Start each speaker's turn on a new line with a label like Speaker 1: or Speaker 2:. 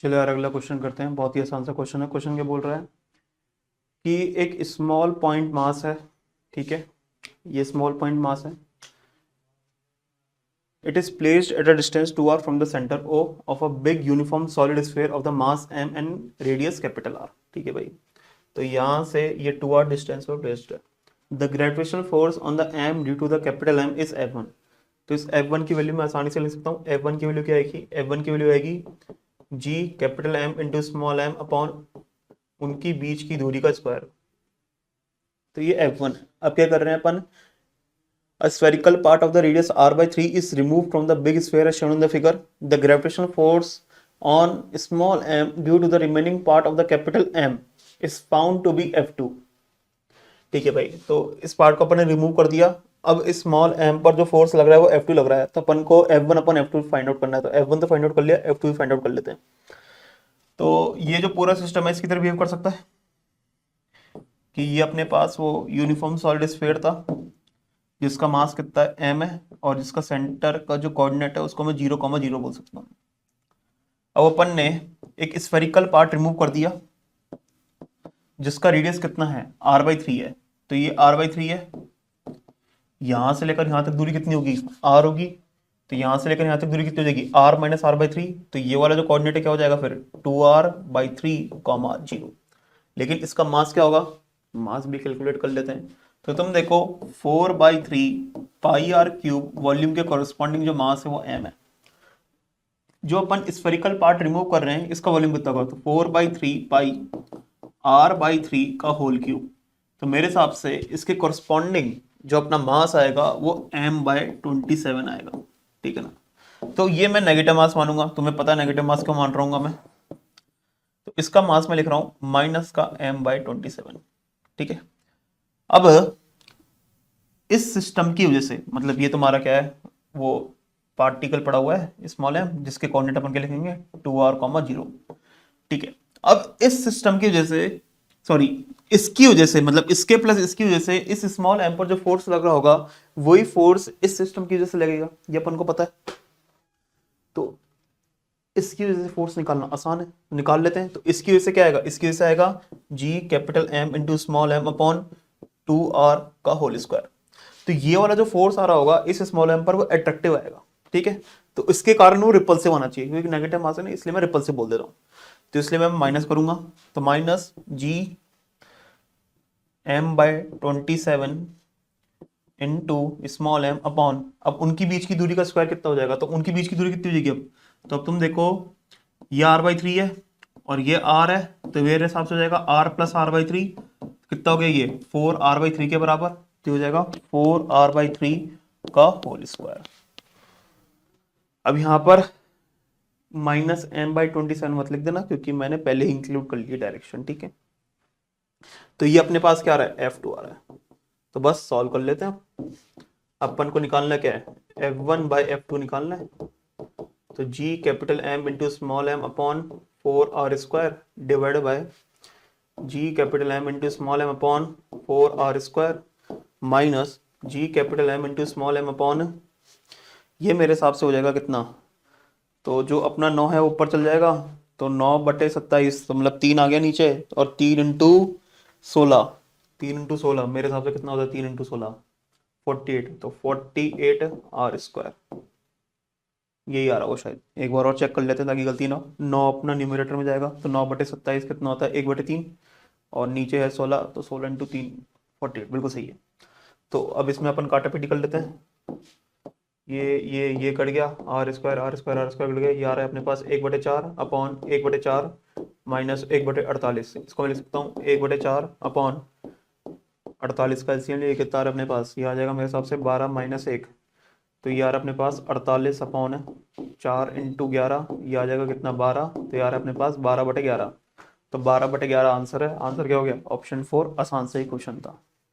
Speaker 1: चलो यार अगला क्वेश्चन करते हैं। बहुत ही आसान सा क्वेश्चन है। क्वेश्चन क्या बोल रहा है कि एक स्मॉल पॉइंट मास है, ठीक है, ये स्मॉल पॉइंट मास है। It is placed at a distance 2r from the centre O of a big uniform solid sphere of the mass m and radius capital R। ठीक है भाई, तो यहाँ से ये 2r डिस्टेंस पर प्लेस्ड है। The gravitational force on the m due to the capital M is F1। तो इस F1 की वैल्यू मैं आसानी से लिख सकता हूँ। F1 की वैल्यू क्या आएगी? F1 की वैल्यू आएगी G capital M into small m upon उनकी बीच की दूरी का स्क्वायर। तो ये F1 है। अब क्या कर रहे हैं अपन? A spherical part of the radius r by 3 is removed from the big sphere as shown in the figure. The gravitational force on small m due to the remaining part of the capital M is found to be F2। ठीक है भाई, तो इस part को अपन ने remove कर दिया। अब इस स्मॉल m पर जो फोर्स लग रहा है वो F2 लग रहा है, तो अपन को F1 अपन F2 फाइंड आउट करना है। तो F1 तो फाइंड आउट कर लिया, F2 भी फाइंड आउट कर लेते हैं। तो ये जो पूरा सिस्टम है इसकी तरह बिहेव कर सकता है कि ये अपने पास वो यूनिफॉर्म सॉलिड स्फीयर था जिसका मास कितना है m है, और जिसका सेंटर का जो कोऑर्डिनेट है उसको मैं 0,0 बोल सकता हूँ। अब अपन ने एक स्फेरिकल पार्ट रिमूव कर दिया जिसका रेडियस कितना है, r/3 है। तो ये r/3 है, यहां से लेकर यहां तक दूरी कितनी होगी, r होगी। तो यहां से लेकर यहां तक दूरी कितनी हो जाएगी, r माइनस r/3। तो ये वाला जो कोऑर्डिनेट है क्या हो जाएगा फिर, 2r/3, 0। लेकिन इसका मास क्या होगा, मास भी कैलकुलेट कर लेते हैं। तो तुम देखो 4/3 पाई आर क्यूब वॉल्यूम के कॉरेस्पॉन्डिंग जो मास है वो m है। जो अपन स्फेरिकल पार्ट रिमूव कर रहे हैं इसका वॉल्यूम कितना होगा, तो 4/3 पाई r/3 का होल क्यूब। तो मेरे हिसाब से इसके कॉरेस्पॉन्डिंग जो अपना मास आएगा वो m/27 आएगा। ठीक है ना। तो ये मैं नेगेटिव मास मानूंगा, तुम्हें पता है नेगेटिव मास क्यों मान रहा हूँ मैं। तो इसका मास मैं लिख रहा हूं माइनस का m/27। ठीक है। अब इस सिस्टम की वजह से, मतलब ये तुम्हारा क्या है, वो पार्टिकल पड़ा हुआ है स्मॉल m जिसके कोऑर्डिनेट अपन के लिखेंगे 2r, 0। ठीक है। अब इस सिस्टम की वजह से, सॉरी इसकी वजह से, मतलब इसके प्लस इसकी वजह से इस स्मॉल m पर जो फोर्स लग रहा होगा वही फोर्स इस सिस्टम की वजह से लगेगा, ये अपन को पता है। तो इसकी वजह से फोर्स निकालना आसान है, निकाल लेते हैं। तो इसकी वजह से क्या आएगा, इसकी वजह से आएगा G capital M into small m upon 2r का होल स्क्वायर। तो ये वाला जो फोर्स आ रहा होगा इस स्मॉल m पर वो अट्रैक्टिव आएगा। ठीक है। तो इसके कारण वो रिपल्सिव आना चाहिए, क्योंकि नेगेटिव मास है ना, इसलिए मैं रिपल्सिव बोल दे रहा हूँ। तो इसलिए मैं माइनस करूंगा, तो minus G m/27 into small m upon, अब उनकी बीच की दूरी का स्क्वायर कितना हो जाएगा, तो उनकी बीच की दूरी कितनी हो जाएगी अब, तो अब तुम देखो ये r/3 है और ये r है, तो मेरे हिसाब से हो जाएगा r प्लस r/3 कितना हो गया, ये 4r/3 के बराबर। तो हो जाएगा 4r/3 का होल स्क्वायर। अब यहां पर माइनस m/27 मत लिख देना, क्योंकि मैंने पहले ही इंक्लूड कर लिया डायरेक्शन। ठीक है। तो ये अपने पास क्या आ रहा है, F2 आ रहा है। तो बस सॉल्व कर लेते हैं। अपन को निकालना क्या है, F1/F2 निकालना है। तो G capital M into small m upon 4r² divide by G capital M into small m upon 4r² minus G capital M into small m upon, ये मेरे हिसाब से हो जाएगा कितना, तो जो अपना 9 है ऊपर चल जाएगा, तो 9/27, तो मतलब 3 आ गया नीचे, और 3 इंटू 16, 3 इंटू 16 मेरे हिसाब से कितना होता है, 3 इंटू 16 48, तो 48r²। यही आ रहा हो शायद, एक बार और चेक कर लेते हैं ताकि गलती ना हो। 9 अपना न्यूमरेटर में जाएगा, तो 9/27 कितना होता है, 1/3, और नीचे है 16, तो 16 इंटू 3 48, बिल्कुल सही है। तो अब इसमें अपन काटा पीटी कर लेते हैं। ये कट गया, r² कट गया, ये आ रहा है अपने पास 1/4 अपॉन 1/4 माइनस 1/48। इसको मैं लिख सकता हूँ 1/4 अपॉन 48 का एलसीएम लिए कितना आ रहा है अपने पास, ये आ जाएगा मेरे हिसाब से 12 माइनस 1, तो ये आ रहा है अपने पास 48 अपॉन 4 इंटू 11, ये आ जाएगा कितना 12, तो ये आ रहा है अपने पास 12/11। तो 12/11 आंसर है। आंसर क्या हो गया, ऑप्शन 4 आसान से ही क्वेश्चन था।